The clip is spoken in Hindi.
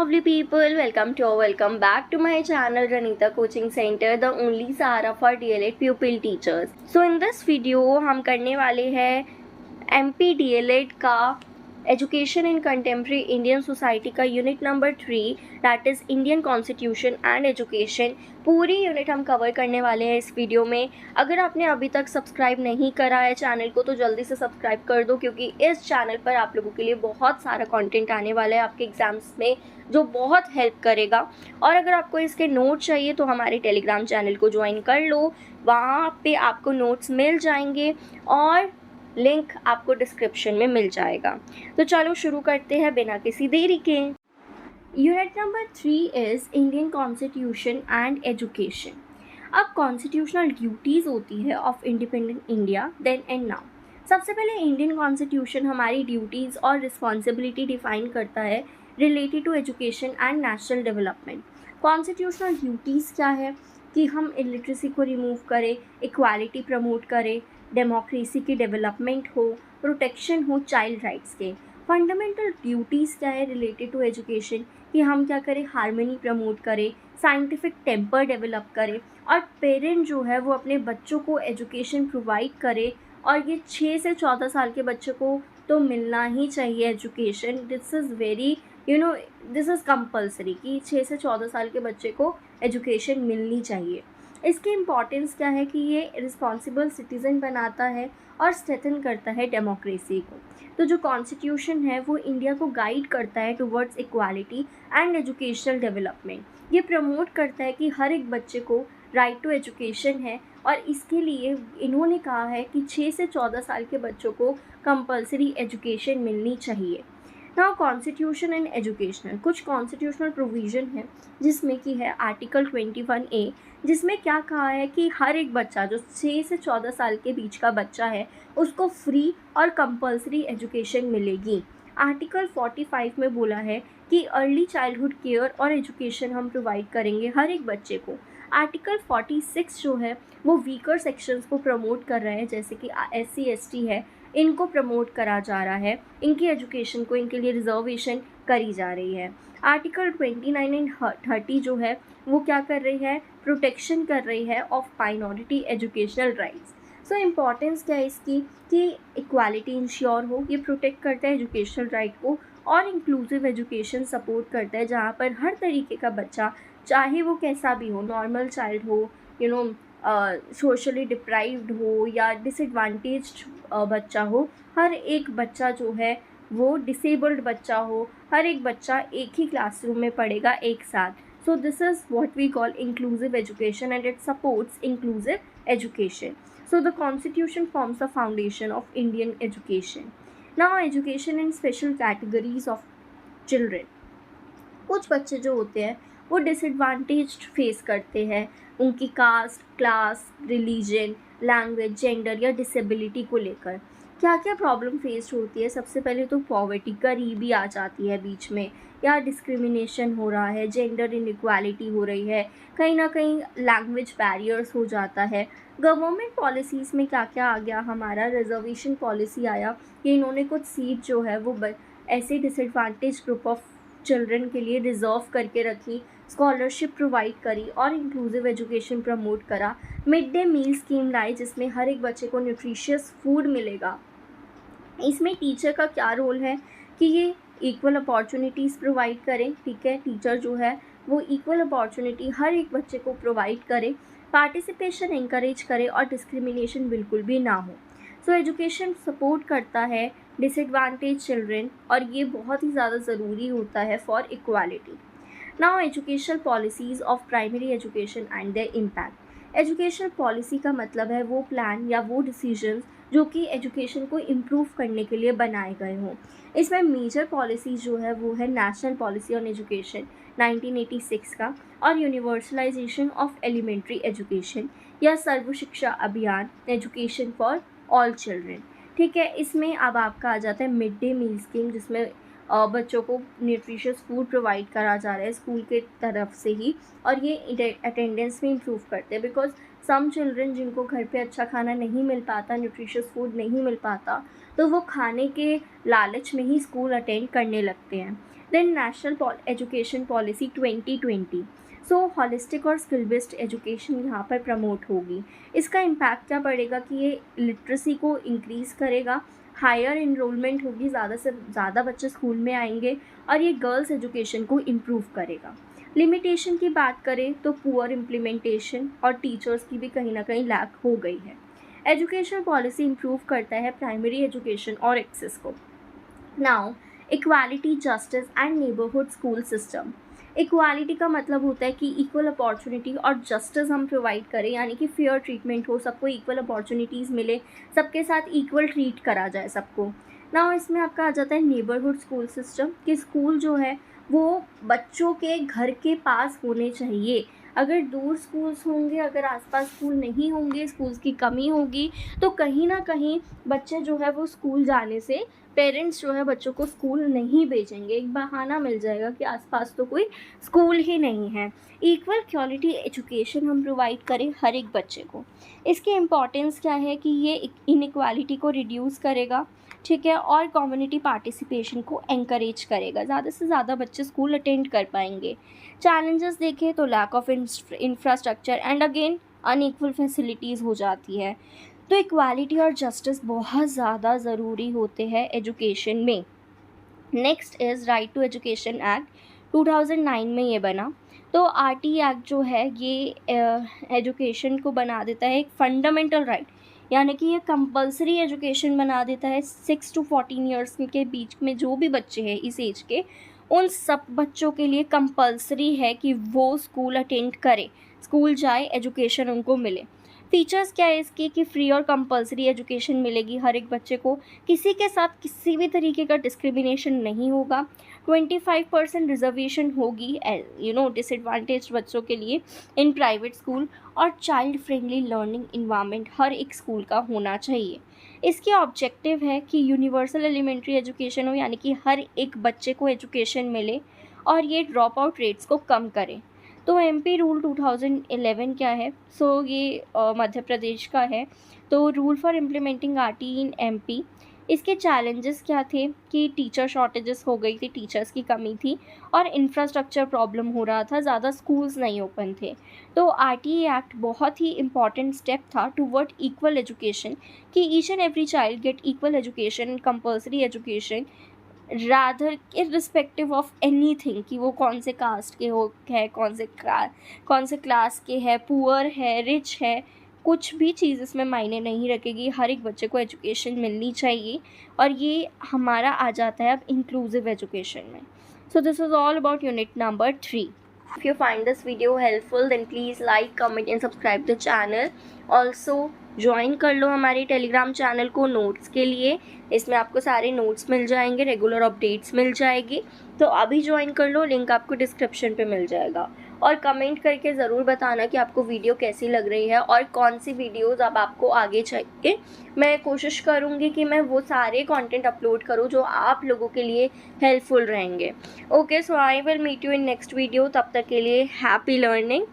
lovely people, welcome back to my channel Ranita Coaching Center, the only Sahara for DLED pupil teachers. So in this video हम करने वाले हैं MP DLED का education in contemporary Indian society का unit number 3 that is Indian constitution and education. पूरी यूनिट हम कवर करने वाले हैं इस वीडियो में। अगर आपने अभी तक सब्सक्राइब नहीं करा है चैनल को तो जल्दी से सब्सक्राइब कर दो, क्योंकि इस चैनल पर आप लोगों के लिए बहुत सारा कंटेंट आने वाला है आपके एग्ज़ाम्स में जो बहुत हेल्प करेगा। और अगर आपको इसके नोट चाहिए तो हमारे टेलीग्राम चैनल को ज्वाइन कर लो, वहाँ पे आपको नोट्स मिल जाएंगे और लिंक आपको डिस्क्रिप्शन में मिल जाएगा। तो चलो शुरू करते हैं बिना किसी देरी के। Unit number 3 is Indian constitution and education. अब कॉन्स्टिट्यूशनल ड्यूटीज़ होती है of independent India then and now. सबसे पहले इंडियन कॉन्स्टिट्यूशन हमारी ड्यूटीज़ और रिस्पॉन्सिबिलिटी डिफाइन करता है related to education and national development. Constitutional duties क्या है कि हम इलिटरेसी को रिमूव करें, इक्वालिटी प्रमोट करें, डेमोक्रेसी की डेवलपमेंट हो, प्रोटेक्शन हो चाइल्ड राइट्स के। फंडामेंटल ड्यूटीज़ क्या है रिलेटेड टू एजुकेशन कि हम क्या करें, हार्मनी प्रमोट करें, साइंटिफिक टेम्पर डेवलप करें और पेरेंट जो है वो अपने बच्चों को एजुकेशन प्रोवाइड करे। और ये 6 से 14 साल के बच्चों को तो मिलना ही चाहिए education. This is very this is compulsory कि 6 से 14 साल के बच्चे को एजुकेशन मिलनी चाहिए। इसकी इम्पॉर्टेंस क्या है कि ये रिस्पॉन्सिबल सिटीज़न बनाता है और स्ट्रेथन करता है डेमोक्रेसी को। तो जो कॉन्स्टिट्यूशन है वो इंडिया को गाइड करता है towards equality and educational development. ये प्रमोट करता है कि हर एक बच्चे को राइट टू एजुकेशन है और इसके लिए इन्होंने कहा है कि 6 से 14 साल के बच्चों को कंपल्सरी एजुकेशन मिलनी चाहिए। नाउ कॉन्स्टिट्यूशन एंड एजुकेशनल, कुछ कॉन्स्टिट्यूशनल प्रोविज़न है जिसमें कि है आर्टिकल 21A, जिसमें क्या कहा है कि हर एक बच्चा जो 6 से 14 साल के बीच का बच्चा है उसको फ्री और कंपल्सरी एजुकेशन मिलेगी। आर्टिकल 45 में बोला है कि अर्ली चाइल्डहुड केयर और एजुकेशन हम प्रोवाइड करेंगे हर एक बच्चे को। आर्टिकल 46 जो है वो वीकर सेक्शंस को प्रमोट कर रहा है, जैसे कि SC ST है, इनको प्रमोट करा जा रहा है, इनकी एजुकेशन को इनके लिए रिजर्वेशन करी जा रही है। आर्टिकल 29 एंड 30 जो है वो क्या कर रही है, प्रोटेक्शन कर रही है of minority educational rights. So importance क्या है इसकी कि इक्वालिटी इंश्योर हो, ये प्रोटेक्ट करता है एजुकेशनल राइट को और इंक्लूसिव एजुकेशन सपोर्ट करता है जहाँ पर हर तरीके का बच्चा, चाहे वो कैसा भी हो, नॉर्मल चाइल्ड हो, सोशली डिप्राइव्ड हो या डिसएडवांटेज्ड बच्चा हो, हर एक बच्चा जो है वो डिसेबल्ड बच्चा हो, हर एक बच्चा एक ही क्लासरूम में पढ़ेगा एक साथ। So this is what we call inclusive education and it supports inclusive education. So the constitution forms the foundation of Indian education. Now education in special categories of children. कुछ बच्चे जो होते हैं वो डिसएडवांटेज्ड फेस करते हैं उनकी caste, class, religion, language, gender या डिसेबिलिटी को लेकर। क्या क्या प्रॉब्लम फेस होती है, सबसे पहले तो पॉवर्टी, गरीबी आ जाती है बीच में, या डिस्क्रिमिनेशन हो रहा है, जेंडर इनइक्वालिटी हो रही है, कहीं ना कहीं लैंग्वेज बैरियर्स हो जाता है। गवर्नमेंट पॉलिसीज़ में क्या क्या आ गया, हमारा रिजर्वेशन पॉलिसी आया कि इन्होंने कुछ सीट जो है वो ऐसे डिसएडवांटेज ग्रुप ऑफ चिल्ड्रन के लिए रिजर्व करके रखी, स्कॉलरशिप प्रोवाइड करी और इंक्लूसिव एजुकेशन प्रमोट करा। मिड डे मील स्कीम लाई जिसमें हर एक बच्चे को न्यूट्रिशियस फूड मिलेगा। इसमें टीचर का क्या रोल है कि ये इक्वल अपॉर्चुनिटीज़ प्रोवाइड करें, ठीक है, टीचर जो है वो इक्वल अपॉर्चुनिटी हर एक बच्चे को प्रोवाइड करे, पार्टिसिपेशन इंकरेज करे और डिस्क्रिमिनेशन बिल्कुल भी ना हो। सो एजुकेशन सपोर्ट करता है डिसएडवांटेज चिल्ड्रन और ये बहुत ही ज़्यादा ज़रूरी होता है for equality. Now educational policies of primary education and there impact. Educational policy का मतलब है वो प्लान या वो डिसीजंस जो कि एजुकेशन को इम्प्रूव करने के लिए बनाए गए हों। इसमें मेजर पॉलिसीज़ जो है वो है नेशनल पॉलिसी ऑन एजुकेशन 1986 का और यूनिवर्सलाइजेशन ऑफ एलिमेंट्री एजुकेशन या सर्व शिक्षा अभियान, एजुकेशन फॉर ऑल चिल्ड्रन, ठीक है। इसमें अब आपका आ जाता है मिड डे मील स्कीम, जिसमें बच्चों को न्यूट्रिशियस फूड प्रोवाइड करा जा रहा है स्कूल के तरफ से ही और ये अटेंडेंस में इम्प्रूव करते हैं। बिकॉज सम चिल्ड्रन जिनको घर पे अच्छा खाना नहीं मिल पाता, न्यूट्रिशियस फूड नहीं मिल पाता, तो वो खाने के लालच में ही स्कूल अटेंड करने लगते हैं। Then national education policy 2020। So holistic और स्किल बेस्ड एजुकेशन यहाँ पर प्रमोट होगी। इसका इम्पैक्ट क्या पड़ेगा कि ये लिटरेसी को इंक्रीज़ करेगा, हायर इनरोलमेंट होगी, ज़्यादा से ज़्यादा बच्चे स्कूल में आएंगे और ये गर्ल्स एजुकेशन को इम्प्रूव करेगा। लिमिटेशन की बात करें तो पुअर इम्प्लीमेंटेशन और टीचर्स की भी कहीं ना कहीं लैक हो गई है। एजुकेशन पॉलिसी इम्प्रूव करता है प्राइमरी एजुकेशन और एक्सेस को। Now equality, justice and neighbourhood school system. Equality का मतलब होता है कि इक्वल अपॉर्चुनिटी और जस्टिस हम प्रोवाइड करें, यानी कि फेयर ट्रीटमेंट हो, सबको इक्वल अपॉर्चुनिटीज़ मिले, सबके साथ इक्वल ट्रीट करा जाए सबको। नाउ इसमें आपका आ जाता है नेबरहुड स्कूल सिस्टम, कि स्कूल जो है वो बच्चों के घर के पास होने चाहिए। अगर दूर स्कूल्स होंगे, अगर आसपास स्कूल नहीं होंगे, स्कूल्स की कमी होगी, तो कहीं ना कहीं बच्चे जो है वो स्कूल जाने से, पेरेंट्स जो है बच्चों को स्कूल नहीं भेजेंगे, एक बहाना मिल जाएगा कि आसपास तो कोई स्कूल ही नहीं है। इक्वल क्वालिटी एजुकेशन हम प्रोवाइड करें हर एक बच्चे को। इसकी इम्पॉर्टेंस क्या है कि ये इनइक्वालिटी को रिड्यूस करेगा, ठीक है, और कम्युनिटी पार्टिसिपेशन को एनकरेज करेगा, ज़्यादा से ज़्यादा बच्चे स्कूल अटेंड कर पाएंगे। चैलेंजेस देखें तो lack of infrastructure and again unequal facilities हो जाती है। तो इक्वालिटी और जस्टिस बहुत ज़्यादा ज़रूरी होते हैं एजुकेशन में। Next is right to education act, 2009 में ये बना। तो आरटी एक्ट जो है ये एजुकेशन को बना देता है एक फंडामेंटल राइट, यानी कि ये कंपलसरी एजुकेशन बना देता है। 6 to 14 ईयर्स के बीच में जो भी बच्चे हैं इस एज के, उन सब बच्चों के लिए कंपलसरी है कि वो स्कूल अटेंड करें, स्कूल जाए, एजुकेशन उनको मिले। फीचर्स क्या है इसके कि फ्री और कंपलसरी एजुकेशन मिलेगी हर एक बच्चे को, किसी के साथ किसी भी तरीके का डिस्क्रिमिनेशन नहीं होगा। 25% रिजर्वेशन होगी डिसएडवांटेज बच्चों के लिए इन प्राइवेट स्कूल, और चाइल्ड फ्रेंडली लर्निंग इन्वायरमेंट हर एक स्कूल का होना चाहिए। इसके ऑब्जेक्टिव है कि यूनिवर्सल एलिमेंट्री एजुकेशन हो, यानी कि हर एक बच्चे को एजुकेशन मिले और ये ड्रॉप आउट रेट्स को कम करे। तो एमपी रूल 2011 क्या है? सो ये मध्य प्रदेश का है। तो rule for implementing RT in MP, इसके चैलेंजेस क्या थे कि टीचर शॉर्टेजेस हो गई थी, टीचर्स की कमी थी और इंफ्रास्ट्रक्चर प्रॉब्लम हो रहा था, ज़्यादा स्कूल्स नहीं ओपन थे। तो आरटीई एक्ट बहुत ही इम्पॉर्टेंट स्टेप था टुवर्ड इक्वल एजुकेशन, कि each and every child get equal education, compulsory education, rather irrespective of anything, कि वो कौन से कास्ट के है, कौन से क्लास के है, पुअर है, रिच है, कुछ भी चीज़ इसमें मायने नहीं रखेगी। हर एक बच्चे को एजुकेशन मिलनी चाहिए और ये हमारा आ जाता है अब इंक्लूसिव एजुकेशन में। So this was all about unit number 3. If you find this video helpful then please like, comment and subscribe the channel. Also join कर लो हमारे टेलीग्राम चैनल को नोट्स के लिए, इसमें आपको सारे नोट्स मिल जाएंगे, रेगुलर अपडेट्स मिल जाएगी। तो अभी ज्वाइन कर लो, लिंक आपको डिस्क्रिप्शन पे मिल जाएगा। और कमेंट करके ज़रूर बताना कि आपको वीडियो कैसी लग रही है और कौन सी वीडियोज़ अब आपको आगे चाहिए। मैं कोशिश करूँगी कि मैं वो सारे कंटेंट अपलोड करूँ जो आप लोगों के लिए हेल्पफुल रहेंगे। Okay, so I will meet you in next video. तब तक के लिए हैप्पी लर्निंग।